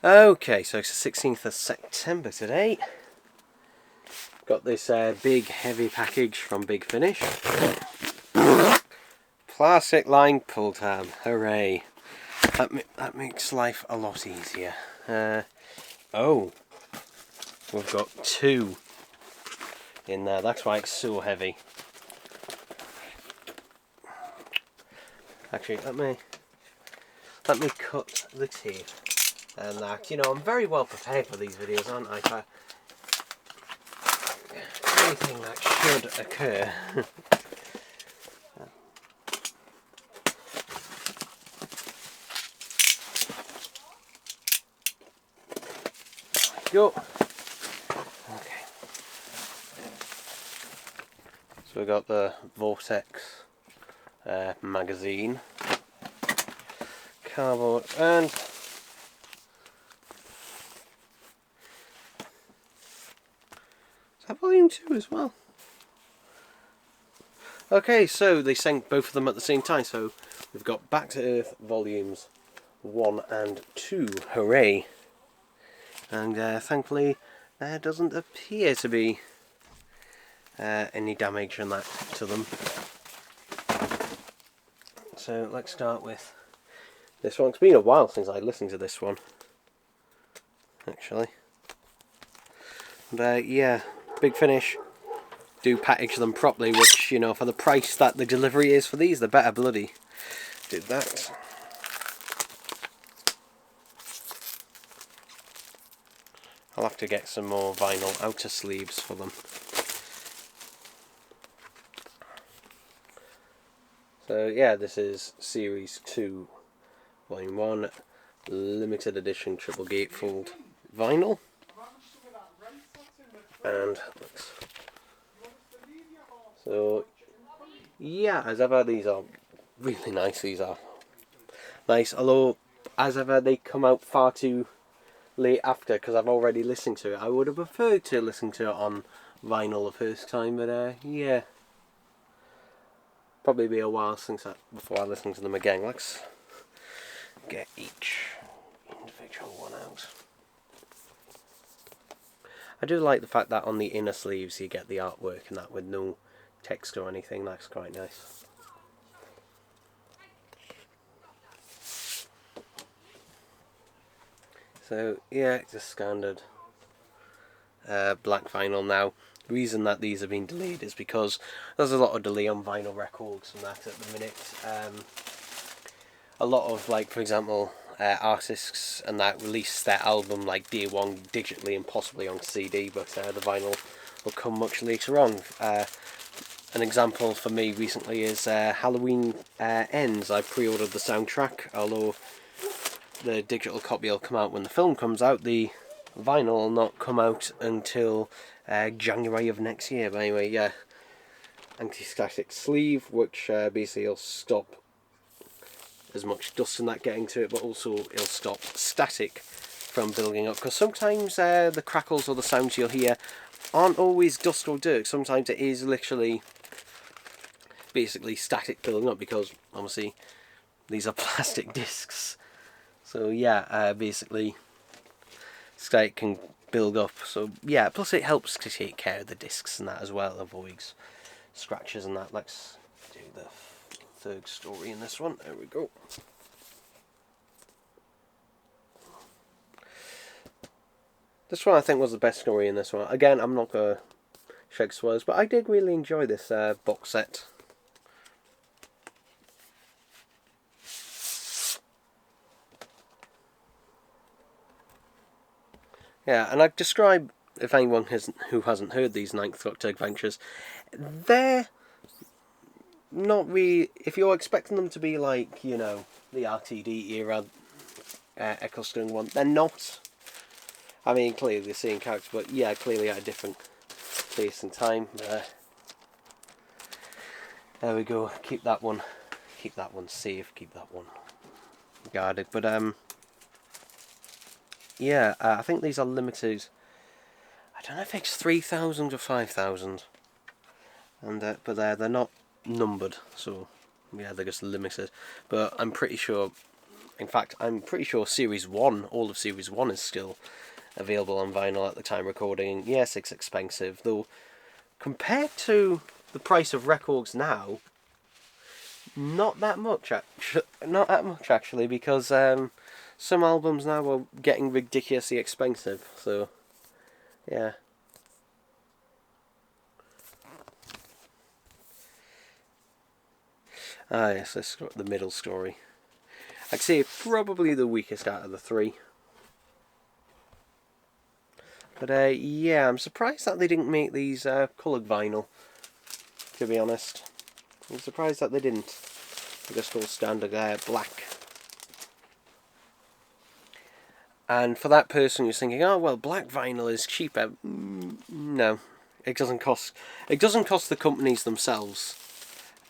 Okay, so it's the 16th of September today. Got this big heavy package from Big Finish. Plastic lined pull tab, hooray. That makes life a lot easier. Oh, we've got two in there, that's why it's so heavy. Actually, let me cut the tape and that. You know, I'm very well prepared for these videos, aren't I? For anything that should occur. Go. Okay. So we got the Vortex magazine, cardboard, and is that volume 2 as well? Okay, so they sent both of them at the same time. So we've got Back to Earth volumes 1 and 2. Hooray! And thankfully there doesn't appear to be any damage in that to them. So let's start with this one. It's been a while since I listened to this one, actually. And yeah, Big Finish do package them properly, which, you know, for the price that the delivery is for these, they better bloody did that. I'll have to get some more vinyl outer sleeves for them. So yeah, this is Series 2, Volume 1, limited edition triple gatefold vinyl. And so yeah, as ever, these are really nice. These are nice, although as ever they come out far too late after, because I've already listened to it. I would have preferred to listen to it on vinyl the first time, but yeah, probably be a while since before I listen to them again. Let's get each individual one out. I do like the fact that on the inner sleeves you get the artwork and that with no text or anything. That's quite nice. So yeah, it's a standard black vinyl now. The reason that these have been delayed is because there's a lot of delay on vinyl records and that at the minute. A lot of, like, for example, artists and that release their album like day one digitally and possibly on CD, but the vinyl will come much later on. An example for me recently is Halloween Ends. I pre-ordered the soundtrack, although the digital copy will come out when the film comes out. The vinyl will not come out until January of next year. But anyway, yeah, anti-static sleeve, which basically will stop as much dust and that getting to it, but also it'll stop static from building up, because sometimes the crackles or the sounds you'll hear aren't always dust or dirt. Sometimes it is literally basically static building up, because obviously these are plastic discs. So yeah, basically static can build up. So yeah, plus it helps to take care of the discs and that as well, avoids scratches and that. Let's do the third story in this one. There we go. This one I think was the best story in this one. Again, I'm not going to shed spoilers, but I did really enjoy this box set. Yeah, and I've described, if anyone who hasn't heard these Ninth Doctor adventures, they're not really, if you're expecting them to be like, you know, the RTD era Ecclestone one, they're not. I mean, clearly the same character, but yeah, clearly at a different place and time. There we go. Keep that one safe. Keep that one guarded. But yeah, I think these are limited. I don't know if it's 3,000 or 5,000, and but they're not numbered, so yeah, they're just limited. But I'm pretty sure In fact, I'm pretty sure Series 1, all of Series 1 is still available on vinyl at the time recording. Yes, it's expensive, though compared to the price of records now, not that much actually, because some albums now are getting ridiculously expensive, so yeah. Ah yes, this is the middle story. I'd say probably the weakest out of the three. But yeah, I'm surprised that they didn't make these coloured vinyl, to be honest. I'm surprised that they didn't. They just all standard black. And for that person who's thinking, oh well, black vinyl is cheaper, no, it doesn't cost. It doesn't cost the companies themselves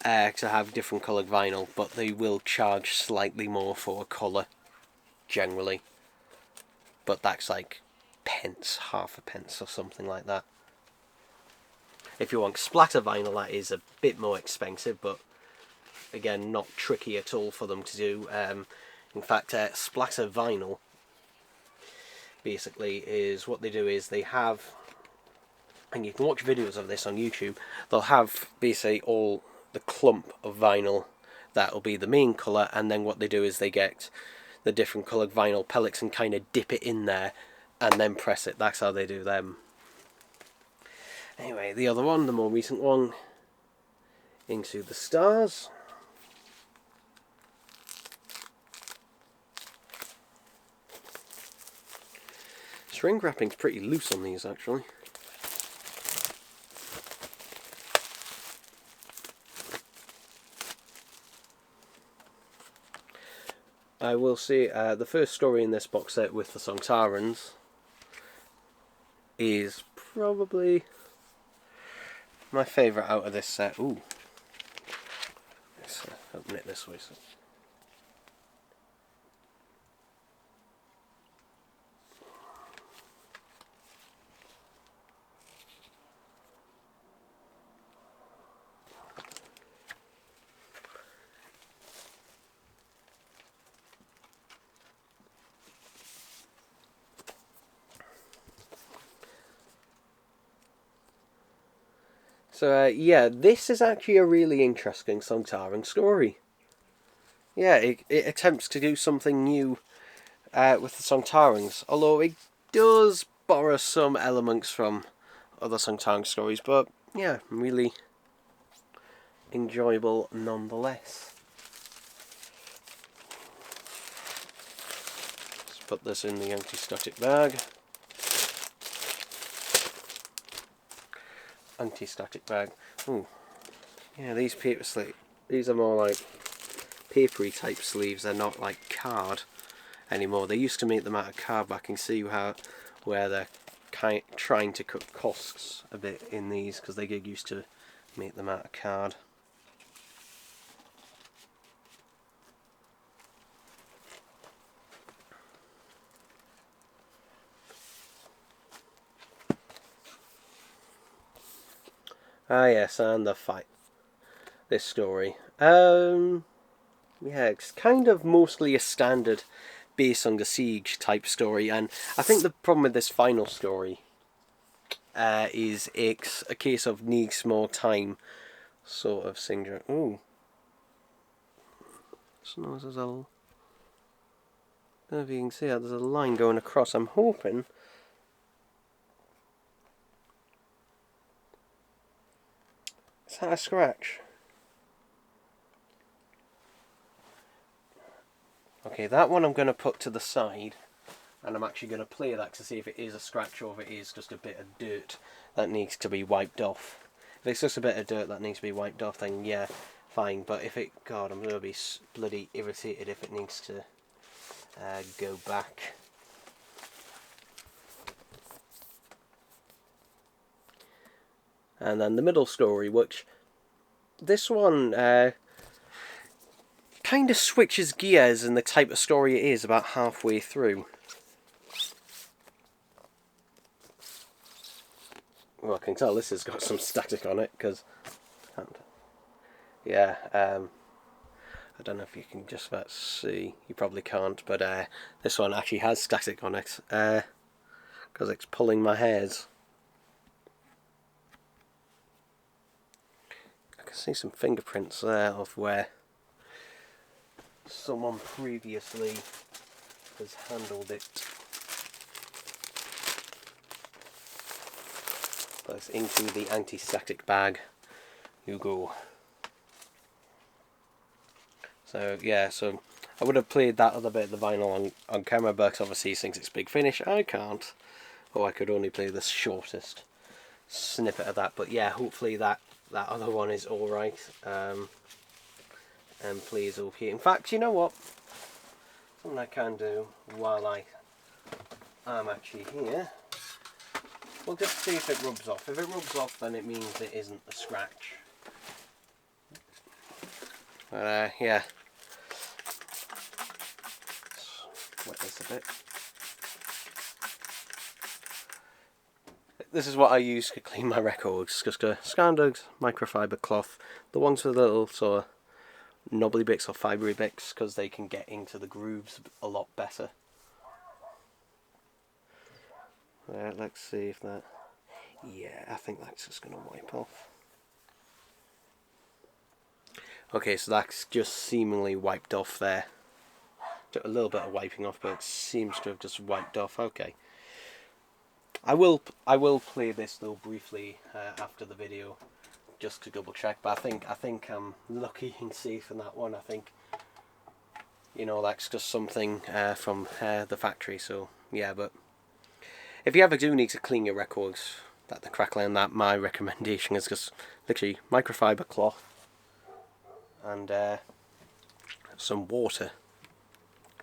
to have different coloured vinyl, but they will charge slightly more for a colour, generally. But that's like pence, half a pence or something like that. If you want splatter vinyl, that is a bit more expensive, but again, not tricky at all for them to do. In fact, Splatter Vinyl basically is what they do is they have, and you can watch videos of this on YouTube, they'll have basically all the clump of vinyl that will be the main colour, and then what they do is they get the different coloured vinyl pellets and kind of dip it in there and then press it. That's how they do them. Anyway, the other one, the more recent one, Into the Stars. Shrink wrapping's pretty loose on these, actually. I will say the first story in this box set with the song Tarons is probably my favourite out of this set. Ooh. Let's open it this way. So yeah, this is actually a really interesting song Taron Story. Yeah, it attempts to do something new with the song Tarons, although it does borrow some elements from other song Taron stories, but yeah, really enjoyable nonetheless. Let's put this in the anti-static bag. Anti-static bag. Ooh. Yeah, these paper sleeves, these are more like papery type sleeves, they're not like card anymore. They used to make them out of card, but I can see where they're trying to cut costs a bit in these, because they get used to make them out of card. Ah yes, and the fight. This story. Yeah, it's kind of mostly a standard Base Under Siege type story, and I think the problem with this final story is it's a case of needs more time sort of syndrome. Ooh. So there's a, I don't know if you can see that, there's a line going across. I'm hoping is that a scratch? Okay, that one I'm going to put to the side, and I'm actually going to play that to see if it is a scratch or if it is just a bit of dirt that needs to be wiped off. If it's just a bit of dirt that needs to be wiped off, then yeah, fine. But if it, God, I'm going to be bloody irritated if it needs to go back. And then the middle story, which this one kind of switches gears in the type of story it is about halfway through. Well, I can tell this has got some static on it, because yeah, I don't know if you can just about see, you probably can't, but this one actually has static on it, because it's pulling my hairs. I can see some fingerprints there of where someone previously has handled it. That's into the anti-static bag you go. So yeah, so I would have played that other bit of the vinyl on camera, but obviously he thinks it's big finish. I can't. Or I could only play the shortest snippet of that. But yeah, hopefully that other one is alright. And plays okay. In fact, you know what? Something I can do while I'm actually here. We'll just see if it rubs off. If it rubs off, then it means it isn't a scratch. Yeah. Let's wet this a bit. This is what I use to clean my records. Just a standard microfiber cloth. The ones with the little sort of knobbly bits or fibery bits, because they can get into the grooves a lot better. Let's see if that... Yeah, I think that's just going to wipe off. Okay, so that's just seemingly wiped off there. A little bit of wiping off, but it seems to have just wiped off. Okay. I will play this though briefly after the video, just to double check. But I think I'm lucky and safe in that one. I think, you know, that's just something from the factory. So yeah, but if you ever do need to clean your records, that the crackling, that my recommendation is just literally microfiber cloth and some water.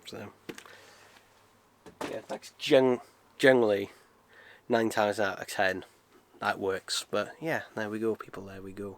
So yeah, that's generally 9 times out of 10 that works. But yeah, there we go, people. There we go.